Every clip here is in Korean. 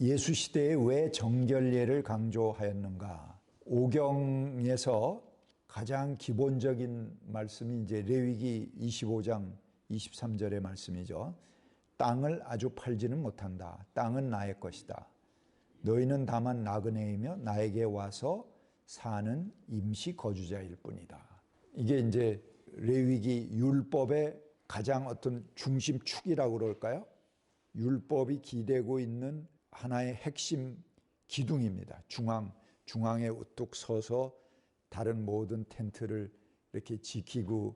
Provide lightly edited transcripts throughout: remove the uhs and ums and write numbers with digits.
예수 시대에 왜 정결례를 강조하였는가? 오경에서 가장 기본적인 말씀이 이제 레위기 25장 23절의 말씀이죠. 땅을 아주 팔지는 못한다. 땅은 나의 것이다. 너희는 다만 나그네이며 나에게 와서 사는 임시 거주자일 뿐이다. 이게 이제 레위기 율법의 가장 어떤 중심축이라고 그럴까요? 율법이 기대고 있는 하나의 핵심 기둥입니다. 중앙에 우뚝 서서 다른 모든 텐트를 이렇게 지키고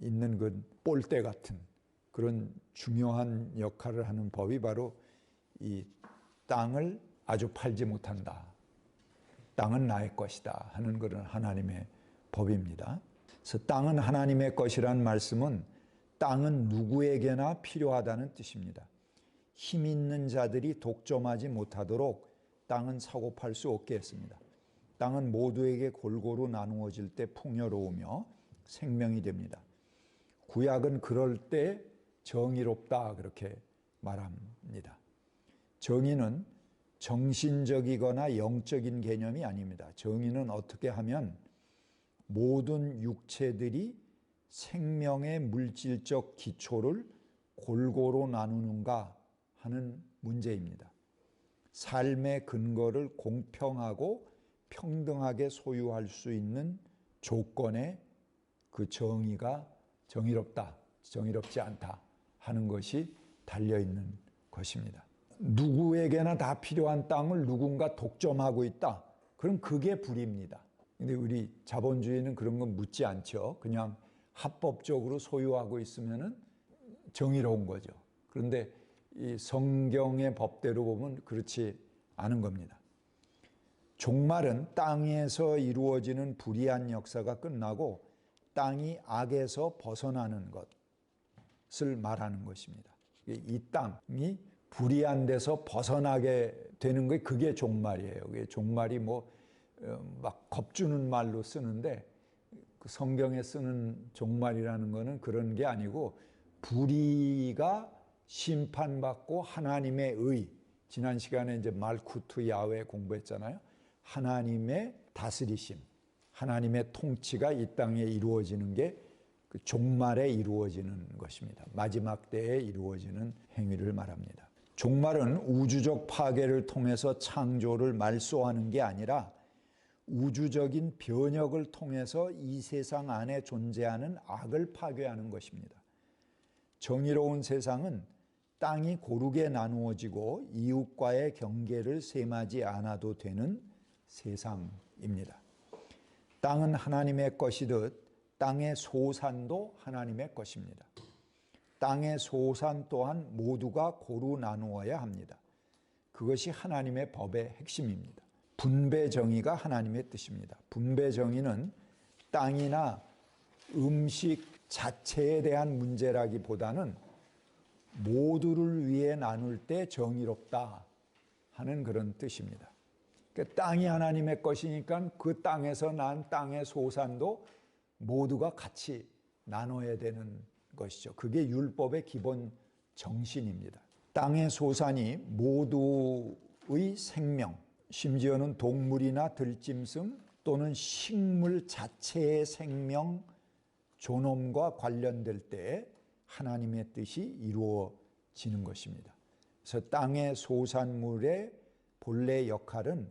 있는 그 볼대 같은 그런 중요한 역할을 하는 법이 바로 이 땅을 아주 팔지 못한다. 땅은 나의 것이다 하는 그런 하나님의 법입니다. 그래서 땅은 하나님의 것이란 말씀은 땅은 누구에게나 필요하다는 뜻입니다. 힘 있는 자들이 독점하지 못하도록 땅은 사고 팔 수 없게 했습니다. 땅은 모두에게 골고루 나누어질 때 풍요로우며 생명이 됩니다. 구약은 그럴 때 정의롭다 그렇게 말합니다. 정의는 정신적이거나 영적인 개념이 아닙니다. 정의는 어떻게 하면 모든 육체들이 생명의 물질적 기초를 골고루 나누는가 하는 문제입니다. 삶의 근거를 공평하고 평등하게 소유할 수 있는 조건에 그 정의가 정의롭다, 정의롭지 않다 하는 것이 달려있는 것입니다. 누구에게나 다 필요한 땅을 누군가 독점하고 있다. 그럼 그게 불입니다. 근데 우리 자본주의는 그런 건 묻지 않죠. 그냥 합법적으로 소유하고 있으면은 정의로운 거죠. 그런데 이 성경의 법대로 보면 그렇지 않은 겁니다. 종말은 땅에서 이루어지는 불의한 역사가 끝나고 땅이 악에서 벗어나는 것을 말하는 것입니다. 이 땅이 불의한 데서 벗어나게 되는 게 그게 종말이에요. 그게 종말이 막 겁주는 말로 쓰는데 그 성경에 쓰는 종말이라는 거는 그런 게 아니고 불의가 심판받고 하나님의 의, 지난 시간에 이제 말쿠트 야훼 공부했잖아요. 하나님의 다스리심, 하나님의 통치가 이 땅에 이루어지는 게 그 종말에 이루어지는 것입니다. 마지막 때에 이루어지는 행위를 말합니다. 종말은 우주적 파괴를 통해서 창조를 말소하는 게 아니라 우주적인 변혁을 통해서 이 세상 안에 존재하는 악을 파괴하는 것입니다. 정의로운 세상은 땅이 고르게 나누어지고 이웃과의 경계를 셈하지 않아도 되는 세상입니다. 땅은 하나님의 것이듯 땅의 소산도 하나님의 것입니다. 땅의 소산 또한 모두가 고루 나누어야 합니다. 그것이 하나님의 법의 핵심입니다. 분배 정의가 하나님의 뜻입니다. 분배 정의는 땅이나 음식 자체에 대한 문제라기보다는 모두를 위해 나눌 때 정의롭다 하는 그런 뜻입니다. 그러니까 땅이 하나님의 것이니까 그 땅에서 난 땅의 소산도 모두가 같이 나눠야 되는 것이죠. 그게 율법의 기본 정신입니다. 땅의 소산이 모두의 생명, 심지어는 동물이나 들짐승 또는 식물 자체의 생명, 존엄과 관련될 때 하나님의 뜻이 이루어지는 것입니다. 그래서 땅의 소산물의 본래 역할은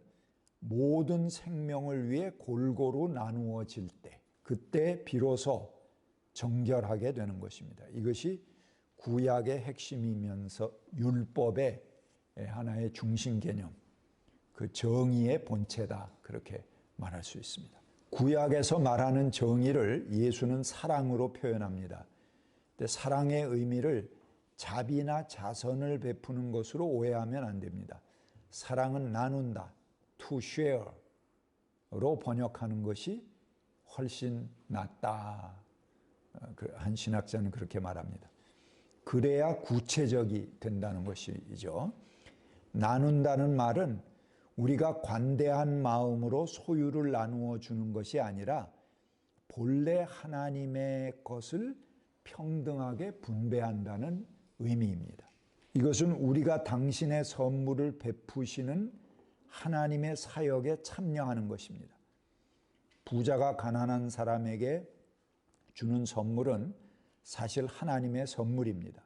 모든 생명을 위해 골고루 나누어질 때, 그때 비로소 정결하게 되는 것입니다. 이것이 구약의 핵심이면서 율법의 하나의 중심 개념, 그 정의의 본체다 그렇게 말할 수 있습니다. 구약에서 말하는 정의를 예수는 사랑으로 표현합니다. 근데 사랑의 의미를 자비나 자선을 베푸는 것으로 오해하면 안 됩니다. 사랑은 나눈다, to share로 번역하는 것이 훨씬 낫다. 한 신학자는 그렇게 말합니다. 그래야 구체적이 된다는 것이죠. 나눈다는 말은 우리가 관대한 마음으로 소유를 나누어 주는 것이 아니라 본래 하나님의 것을 평등하게 분배한다는 의미입니다. 이것은 우리가 당신의 선물을 베푸시는 하나님의 사역에 참여하는 것입니다. 부자가 가난한 사람에게 주는 선물은 사실 하나님의 선물입니다.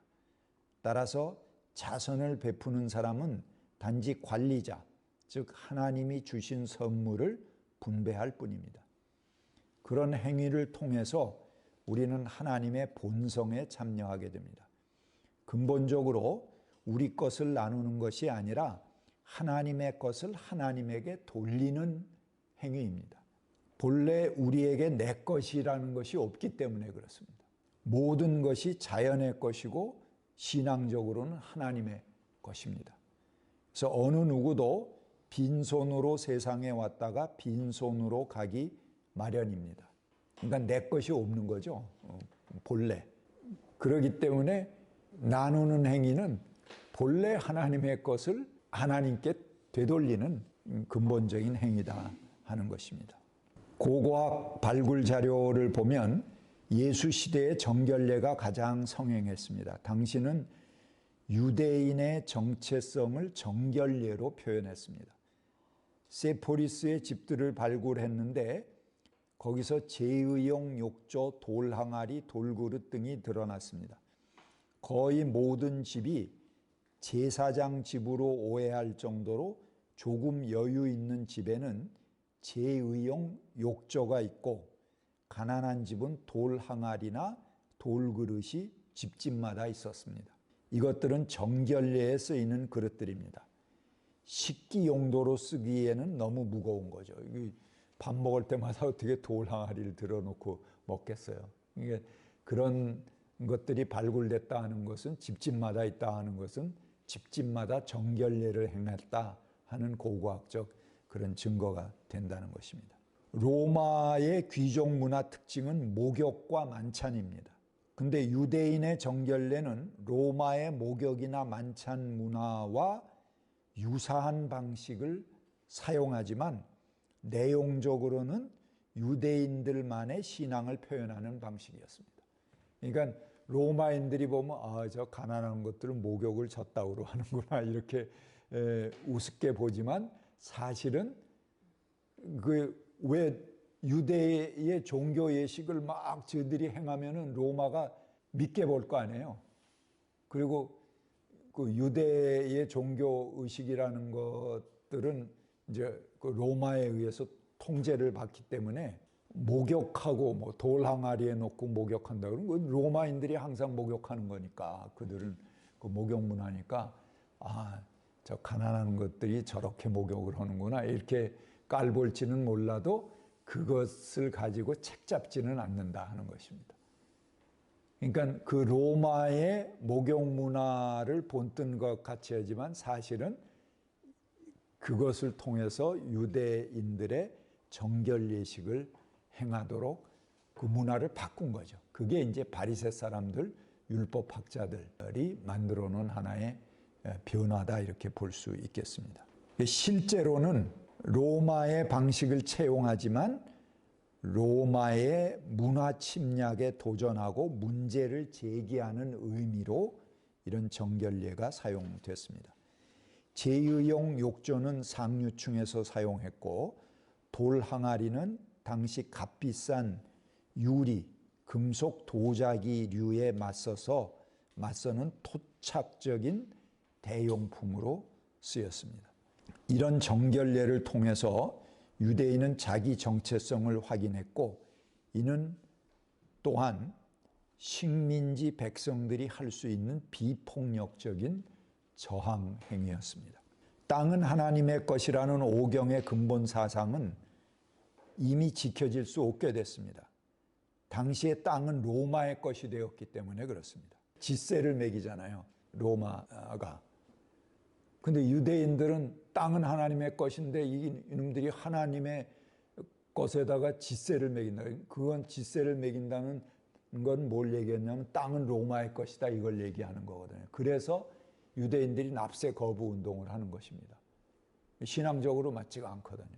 따라서 자선을 베푸는 사람은 단지 관리자, 즉 하나님이 주신 선물을 분배할 뿐입니다. 그런 행위를 통해서 우리는 하나님의 본성에 참여하게 됩니다. 근본적으로 우리 것을 나누는 것이 아니라 하나님의 것을 하나님에게 돌리는 행위입니다. 본래 우리에게 내 것이라는 것이 없기 때문에 그렇습니다. 모든 것이 자연의 것이고 신앙적으로는 하나님의 것입니다. 그래서 어느 누구도 빈손으로 세상에 왔다가 빈손으로 가기 마련입니다. 그러니까 내 것이 없는 거죠. 본래. 그렇기 때문에 나누는 행위는 본래 하나님의 것을 하나님께 되돌리는 근본적인 행위다 하는 것입니다. 고고학 발굴 자료를 보면 예수 시대의 정결례가 가장 성행했습니다. 당시는 유대인의 정체성을 정결례로 표현했습니다. 세포리스의 집들을 발굴했는데 거기서 제의용 욕조, 돌항아리, 돌그릇 등이 드러났습니다. 거의 모든 집이 제사장 집으로 오해할 정도로 조금 여유 있는 집에는 제의용 욕조가 있고 가난한 집은 돌항아리나 돌그릇이 집집마다 있었습니다. 이것들은 정결례에 쓰이는 그릇들입니다. 식기 용도로 쓰기에는 너무 무거운 거죠. 밥 먹을 때마다 어떻게 돌항아리를 들어놓고 먹겠어요. 이게 그런 것들이 발굴됐다 하는 것은 집집마다 있다 하는 것은 집집마다 정결례를 행했다 하는 고고학적 그런 증거가 된다는 것입니다. 로마의 귀족 문화 특징은 목욕과 만찬입니다. 근데 유대인의 정결례는 로마의 목욕이나 만찬 문화와 유사한 방식을 사용하지만 내용적으로는 유대인들만의 신앙을 표현하는 방식이었습니다. 그러니까 로마인들이 보면 저 가난한 것들은 목욕을 젖다우로 하는구나 이렇게 우습게 보지만 사실은 왜 유대의 종교 예식을 막 저들이 행하면은 로마가 믿게 볼 거 아니에요. 그리고 그 유대의 종교 의식이라는 것들은 이제 그 로마에 의해서 통제를 받기 때문에 목욕하고 뭐 돌항아리에 놓고 목욕한다 그러면 그 로마인들이 항상 목욕하는 거니까 그들은 그 목욕 문화니까 저 가난한 것들이 저렇게 목욕을 하는구나 이렇게 깔볼지는 몰라도 그것을 가지고 책 잡지는 않는다 하는 것입니다. 그러니까 그 로마의 목욕 문화를 본뜬 것 같이 하지만 사실은 그것을 통해서 유대인들의 정결 예식을 행하도록 그 문화를 바꾼 거죠. 그게 이제 바리새 사람들, 율법학자들이 만들어 놓은 하나의 변화다 이렇게 볼 수 있겠습니다. 실제로는 로마의 방식을 채용하지만 로마의 문화 침략에 도전하고 문제를 제기하는 의미로 이런 정결례가 사용됐습니다. 제의용 욕조는 상류층에서 사용했고 돌항아리는 당시 값비싼 유리, 금속 도자기류에 맞서는 토착적인 대용품으로 쓰였습니다. 이런 정결례를 통해서 유대인은 자기 정체성을 확인했고 이는 또한 식민지 백성들이 할 수 있는 비폭력적인 저항 행위였습니다. 땅은 하나님의 것이라는 오경의 근본 사상은 이미 지켜질 수 없게 됐습니다. 당시에 땅은 로마의 것이 되었기 때문에 그렇습니다. 집세를 매기잖아요, 로마가. 근데 유대인들은 땅은 하나님의 것인데 이놈들이 하나님의 것에다가 집세를 매긴다. 그건 집세를 매긴다는 건 뭘 얘기했냐면 땅은 로마의 것이다 이걸 얘기하는 거거든요. 그래서 유대인들이 납세 거부 운동을 하는 것입니다. 신앙적으로 맞지가 않거든요.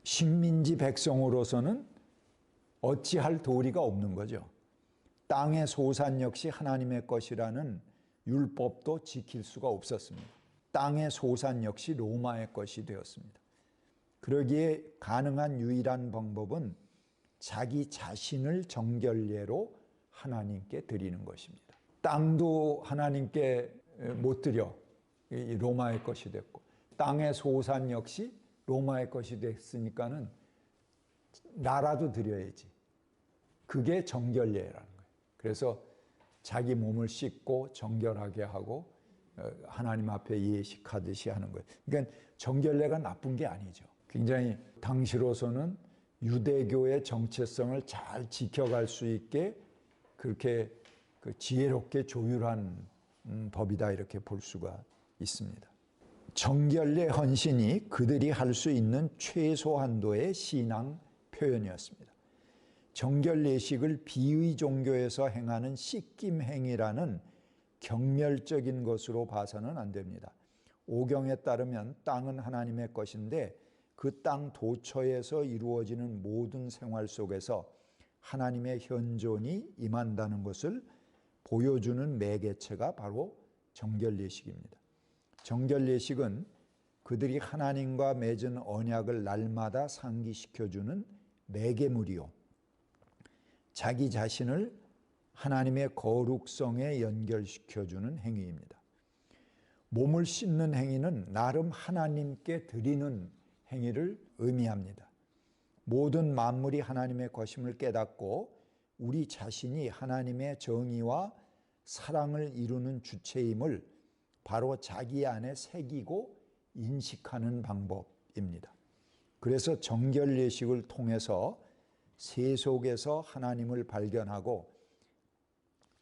식민지 백성으로서는 어찌할 도리가 없는 거죠. 땅의 소산 역시 하나님의 것이라는 율법도 지킬 수가 없었습니다. 땅의 소산 역시 로마의 것이 되었습니다. 그러기에 가능한 유일한 방법은 자기 자신을 정결례로 하나님께 드리는 것입니다. 땅도 하나님께 못 드려 로마의 것이 됐고, 땅의 소산 역시 로마의 것이 됐으니까는 나라도 드려야지. 그게 정결례라는 거예요. 그래서 자기 몸을 씻고 정결하게 하고 하나님 앞에 예식하듯이 하는 거예요. 그러니까 정결례가 나쁜 게 아니죠. 굉장히 당시로서는 유대교의 정체성을 잘 지켜갈 수 있게 그렇게 지혜롭게 조율한 법이다, 이렇게 볼 수가 있습니다. 정결례 헌신이 그들이 할 수 있는 최소한도의 신앙 표현이었습니다. 정결례식을 비의 종교에서 행하는 씻김 행위라는 경멸적인 것으로 봐서는 안 됩니다. 오경에 따르면 땅은 하나님의 것인데 그 땅 도처에서 이루어지는 모든 생활 속에서 하나님의 현존이 임한다는 것을 보여주는 매개체가 바로 정결례식입니다. 정결례식은 그들이 하나님과 맺은 언약을 날마다 상기시켜주는 매개물이요, 자기 자신을 하나님의 거룩성에 연결시켜주는 행위입니다. 몸을 씻는 행위는 나름 하나님께 드리는 행위를 의미합니다. 모든 만물이 하나님의 것임을 깨닫고 우리 자신이 하나님의 정의와 사랑을 이루는 주체임을 바로 자기 안에 새기고 인식하는 방법입니다. 그래서 정결례식을 통해서 세속에서 하나님을 발견하고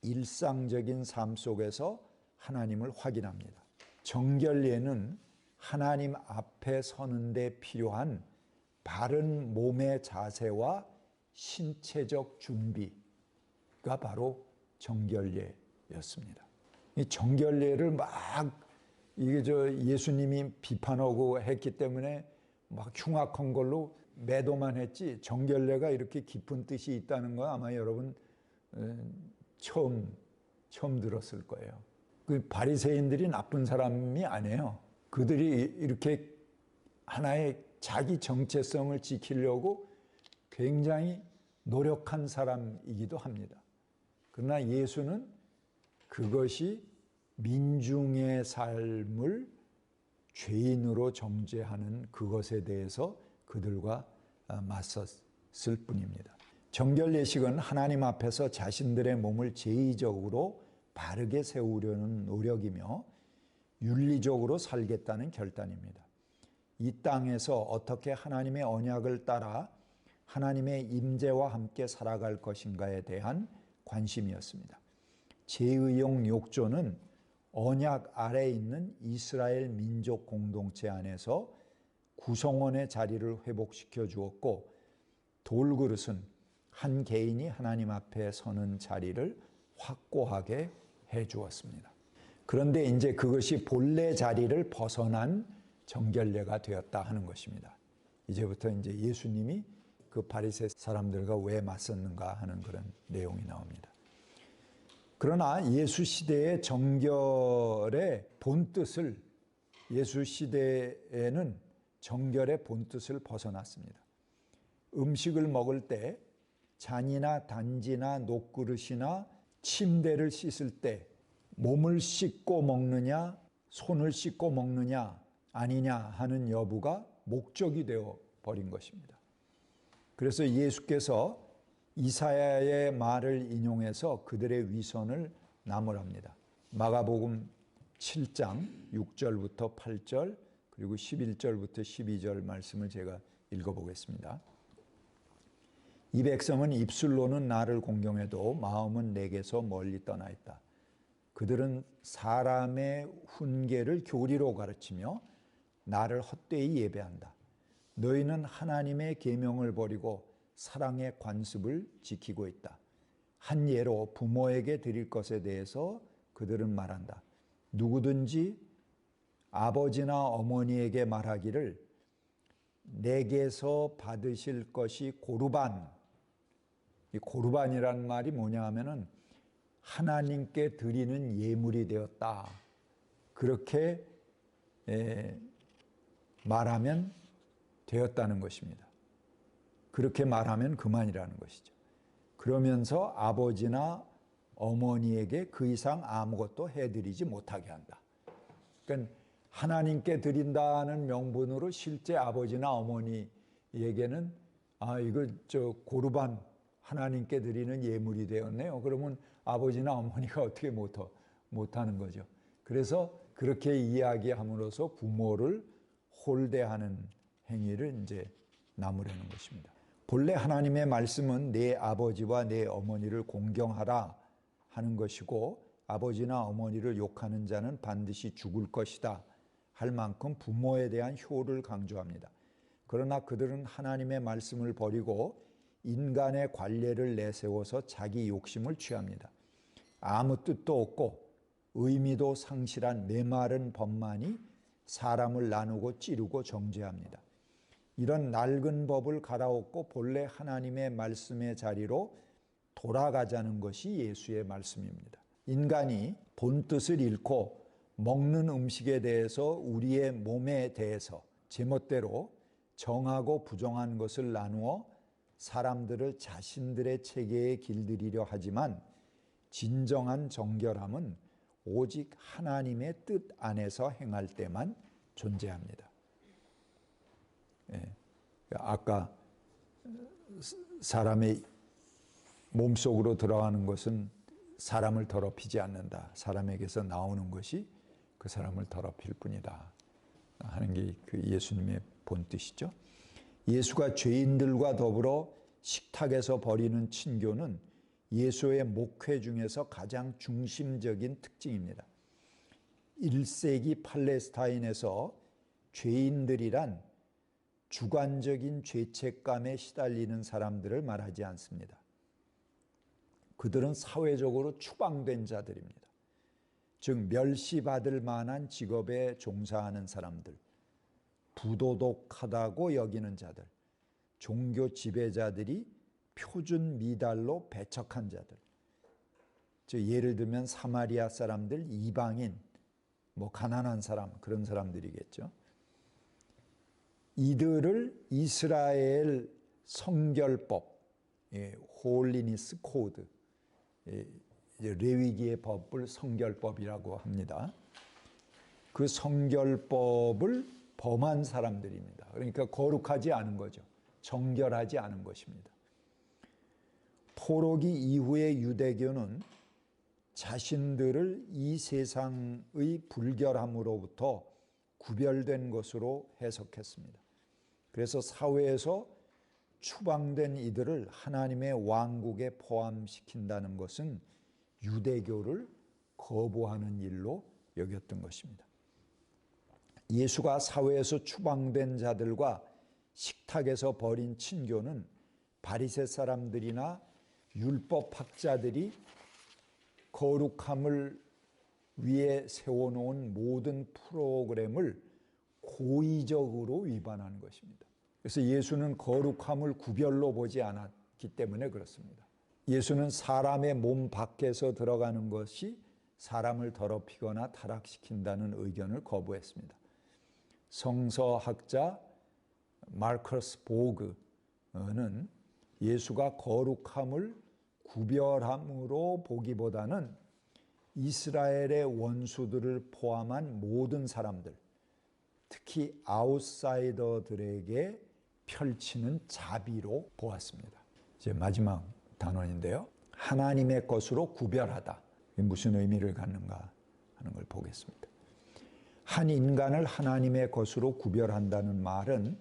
일상적인 삶 속에서 하나님을 확인합니다. 정결례는 하나님 앞에 서는 데 필요한 바른 몸의 자세와 신체적 준비가 바로 정결례였습니다. 이 정결례를 예수님이 비판하고 했기 때문에 막 흉악한 걸로 매도만 했지, 정결례가 이렇게 깊은 뜻이 있다는 거 아마 여러분 처음 들었을 거예요. 그 바리새인들이 나쁜 사람이 아니에요. 그들이 이렇게 하나의 자기 정체성을 지키려고 굉장히 노력한 사람이기도 합니다. 그러나 예수는 그것이 민중의 삶을 죄인으로 정죄하는 그것에 대해서 그들과 맞섰을 뿐입니다. 정결례식은 하나님 앞에서 자신들의 몸을 제의적으로 바르게 세우려는 노력이며 윤리적으로 살겠다는 결단입니다. 이 땅에서 어떻게 하나님의 언약을 따라 하나님의 임재와 함께 살아갈 것인가에 대한 관심이었습니다. 제의용 욕조는 언약 아래에 있는 이스라엘 민족 공동체 안에서 구성원의 자리를 회복시켜 주었고, 돌그릇은 한 개인이 하나님 앞에 서는 자리를 확고하게 해 주었습니다. 그런데 이제 그것이 본래 자리를 벗어난 정결례가 되었다 하는 것입니다. 이제부터 이제 예수님이 그 바리새 사람들과 왜 맞섰는가 하는 그런 내용이 나옵니다. 그러나 예수 시대의 정결의 본뜻을, 예수 시대에는 정결의 본뜻을 벗어났습니다. 음식을 먹을 때 잔이나 단지나 녹그릇이나 침대를 씻을 때 몸을 씻고 먹느냐, 손을 씻고 먹느냐 아니냐 하는 여부가 목적이 되어 버린 것입니다. 그래서 예수께서 이사야의 말을 인용해서 그들의 위선을 나무랍니다. 마가복음 7장 6절부터 8절 그리고 11절부터 12절 말씀을 제가 읽어보겠습니다. 이 백성은 입술로는 나를 공경해도 마음은 내게서 멀리 떠나 있다. 그들은 사람의 훈계를 교리로 가르치며 나를 헛되이 예배한다. 너희는 하나님의 계명을 버리고 사랑의 관습을 지키고 있다. 한 예로 부모에게 드릴 것에 대해서 그들은 말한다. 누구든지 아버지나 어머니에게 말하기를 내게서 받으실 것이 고르반. 이 고르반이라는 말이 뭐냐 하면은 하나님께 드리는 예물이 되었다. 그렇게 말하면 되었다는 것입니다. 그렇게 말하면 그만이라는 것이죠. 그러면서 아버지나 어머니에게 그 이상 아무것도 해드리지 못하게 한다. 그러니까 하나님께 드린다는 명분으로 실제 아버지나 어머니에게는 이거 고르반 하나님께 드리는 예물이 되었네요. 그러면 아버지나 어머니가 어떻게 못하는 거죠. 그래서 그렇게 이야기함으로써 부모를 홀대하는 행위를 이제 나무라는 것입니다. 본래 하나님의 말씀은 내 아버지와 내 어머니를 공경하라 하는 것이고 아버지나 어머니를 욕하는 자는 반드시 죽을 것이다 할 만큼 부모에 대한 효를 강조합니다. 그러나 그들은 하나님의 말씀을 버리고 인간의 관례를 내세워서 자기 욕심을 취합니다. 아무 뜻도 없고 의미도 상실한 메마른 법만이 사람을 나누고 찌르고 정죄합니다. 이런 낡은 법을 갈아엎고 본래 하나님의 말씀의 자리로 돌아가자는 것이 예수의 말씀입니다. 인간이 본뜻을 잃고 먹는 음식에 대해서 우리의 몸에 대해서 제멋대로 정하고 부정한 것을 나누어 사람들을 자신들의 체계에 길들이려 하지만 진정한 정결함은 오직 하나님의 뜻 안에서 행할 때만 존재합니다. 아까 사람의 몸속으로 들어가는 것은 사람을 더럽히지 않는다. 사람에게서 나오는 것이 그 사람을 더럽힐 뿐이다 하는 게 그 예수님의 본뜻이죠. 예수가 죄인들과 더불어 식탁에서 벌이는 친교는 예수의 목회 중에서 가장 중심적인 특징입니다. 1세기 팔레스타인에서 죄인들이란 주관적인 죄책감에 시달리는 사람들을 말하지 않습니다. 그들은 사회적으로 추방된 자들입니다. 즉 멸시받을 만한 직업에 종사하는 사람들, 부도덕하다고 여기는 자들, 종교 지배자들이 표준 미달로 배척한 자들, 즉 예를 들면 사마리아 사람들, 이방인, 가난한 사람, 그런 사람들이겠죠. 이들을 이스라엘 성결법, 홀리니스 코드, 레위기의 법을 성결법이라고 합니다. 그 성결법을 범한 사람들입니다. 그러니까 거룩하지 않은 거죠. 정결하지 않은 것입니다. 포로기 이후의 유대교는 자신들을 이 세상의 불결함으로부터 구별된 것으로 해석했습니다. 그래서 사회에서 추방된 이들을 하나님의 왕국에 포함시킨다는 것은 유대교를 거부하는 일로 여겼던 것입니다. 예수가 사회에서 추방된 자들과 식탁에서 벌인 친교는 바리새 사람들이나 율법학자들이 거룩함을 위해 세워놓은 모든 프로그램을 고의적으로 위반한 것입니다. 그래서 예수는 거룩함을 구별로 보지 않았기 때문에 그렇습니다. 예수는 사람의 몸 밖에서 들어가는 것이 사람을 더럽히거나 타락시킨다는 의견을 거부했습니다. 성서학자 마르커스 보그는 예수가 거룩함을 구별함으로 보기보다는 이스라엘의 원수들을 포함한 모든 사람들, 특히 아웃사이더들에게 펼치는 자비로 보았습니다. 이제 마지막 단원인데요. 하나님의 것으로 구별하다. 이게 무슨 의미를 갖는가 하는 걸 보겠습니다. 한 인간을 하나님의 것으로 구별한다는 말은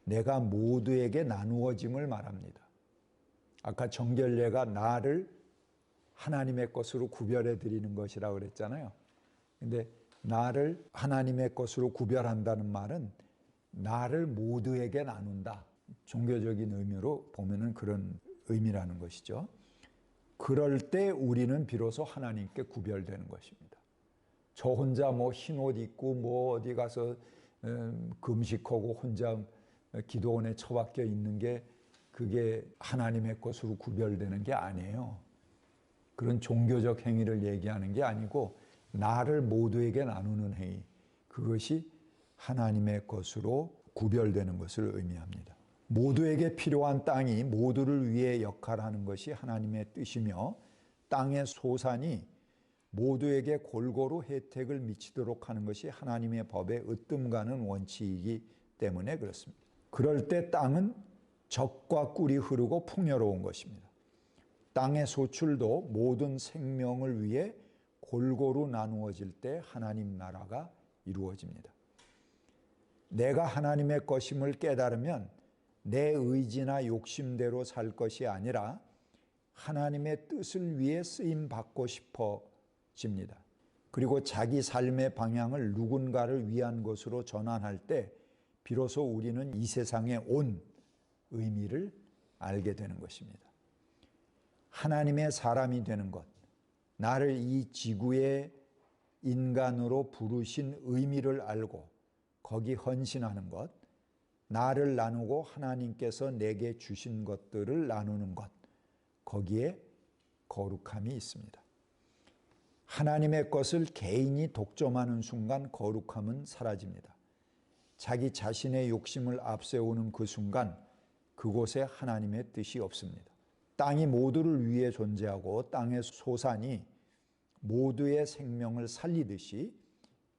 내가 모두에게 나누어짐을 말합니다. 아까 정결례가 나를 하나님의 것으로 구별해 드리는 것이라고 그랬잖아요. 근데 나를 하나님의 것으로 구별한다는 말은 나를 모두에게 나눈다. 종교적인 의미로 보면은 그런 의미라는 것이죠. 그럴 때 우리는 비로소 하나님께 구별되는 것입니다. 저 혼자 흰 옷 입고 어디 가서 금식하고 혼자 기도원에 처박혀 있는 게 그게 하나님의 것으로 구별되는 게 아니에요. 그런 종교적 행위를 얘기하는 게 아니고 나를 모두에게 나누는 행위, 그것이 하나님의 것으로 구별되는 것을 의미합니다. 모두에게 필요한 땅이 모두를 위해 역할하는 것이 하나님의 뜻이며 땅의 소산이 모두에게 골고루 혜택을 미치도록 하는 것이 하나님의 법에 으뜸가는 원칙이기 때문에 그렇습니다. 그럴 때 땅은 젖과 꿀이 흐르고 풍요로운 것입니다. 땅의 소출도 모든 생명을 위해 골고루 나누어질 때 하나님 나라가 이루어집니다. 내가 하나님의 것임을 깨달으면 내 의지나 욕심대로 살 것이 아니라 하나님의 뜻을 위해 쓰임 받고 싶어집니다. 그리고 자기 삶의 방향을 누군가를 위한 것으로 전환할 때 비로소 우리는 이 세상의 온 의미를 알게 되는 것입니다. 하나님의 사람이 되는 것, 나를 이 지구의 인간으로 부르신 의미를 알고 거기 헌신하는 것, 나를 나누고 하나님께서 내게 주신 것들을 나누는 것, 거기에 거룩함이 있습니다. 하나님의 것을 개인이 독점하는 순간 거룩함은 사라집니다. 자기 자신의 욕심을 앞세우는 그 순간 그곳에 하나님의 뜻이 없습니다. 땅이 모두를 위해 존재하고 땅의 소산이 모두의 생명을 살리듯이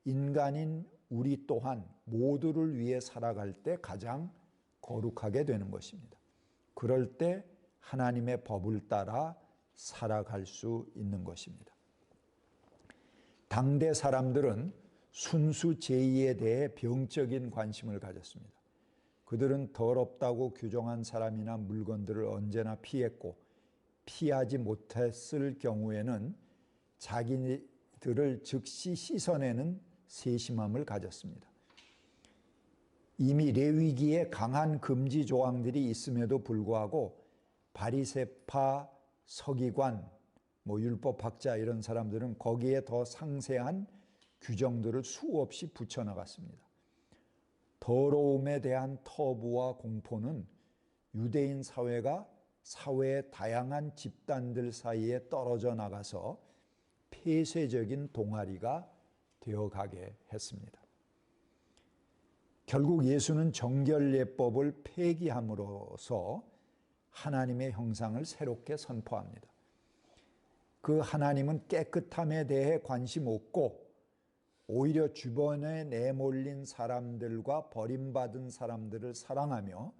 인간인 우리 또한 모두를 위해 살아갈 때 가장 거룩하게 되는 것입니다. 그럴 때 하나님의 법을 따라 살아갈 수 있는 것입니다. 당대 사람들은 순수 제의에 대해 병적인 관심을 가졌습니다. 그들은 더럽다고 규정한 사람이나 물건들을 언제나 피했고 피하지 못했을 경우에는 자기들을 즉시 씻어내는 세심함을 가졌습니다. 이미 레위기에 강한 금지 조항들이 있음에도 불구하고 바리새파, 서기관, 율법학자 이런 사람들은 거기에 더 상세한 규정들을 수없이 붙여나갔습니다. 더러움에 대한 터부와 공포는 유대인 사회가 사회의 다양한 집단들 사이에 떨어져 나가서 폐쇄적인 동아리가 되어가게 했습니다. 결국 예수는 정결예법을 폐기함으로써 하나님의 형상을 새롭게 선포합니다. 그 하나님은 깨끗함에 대해 관심 없고 오히려 주변에 내몰린 사람들과 버림받은 사람들을 사랑하며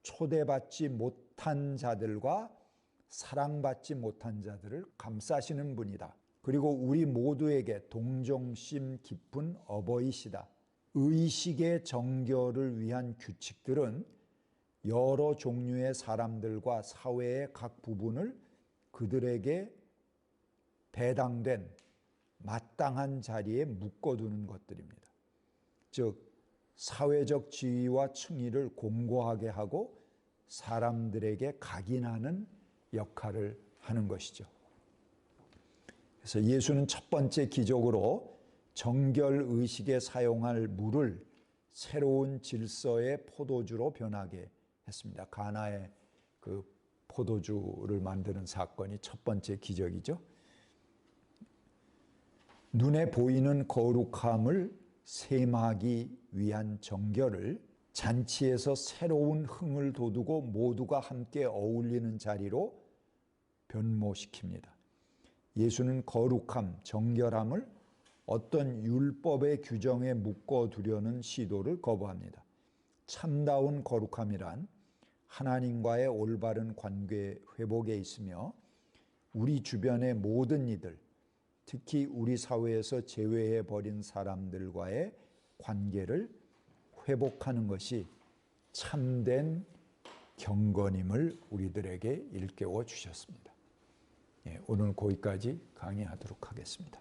초대받지 못한 자들과 사랑받지 못한 자들을 감싸시는 분이다. 그리고 우리 모두에게 동정심 깊은 어버이시다. 의식의 정결을 위한 규칙들은 여러 종류의 사람들과 사회의 각 부분을 그들에게 배당된 마땅한 자리에 묶어두는 것들입니다. 즉 사회적 지위와 층위를 공고하게 하고 사람들에게 각인하는 역할을 하는 것이죠. 그래서 예수는 첫 번째 기적으로 정결의식에 사용할 물을 새로운 질서의 포도주로 변하게 했습니다. 가나의 그 포도주를 만드는 사건이 첫 번째 기적이죠. 눈에 보이는 거룩함을 셈하기 위한 정결을 잔치에서 새로운 흥을 돋우고 모두가 함께 어울리는 자리로 변모시킵니다. 예수는 거룩함, 정결함을 어떤 율법의 규정에 묶어두려는 시도를 거부합니다. 참다운 거룩함이란 하나님과의 올바른 관계 회복에 있으며 우리 주변의 모든 이들, 특히 우리 사회에서 제외해버린 사람들과의 관계를 회복하는 것이 참된 경건임을 우리들에게 일깨워 주셨습니다. 오늘 거기까지 강의하도록 하겠습니다.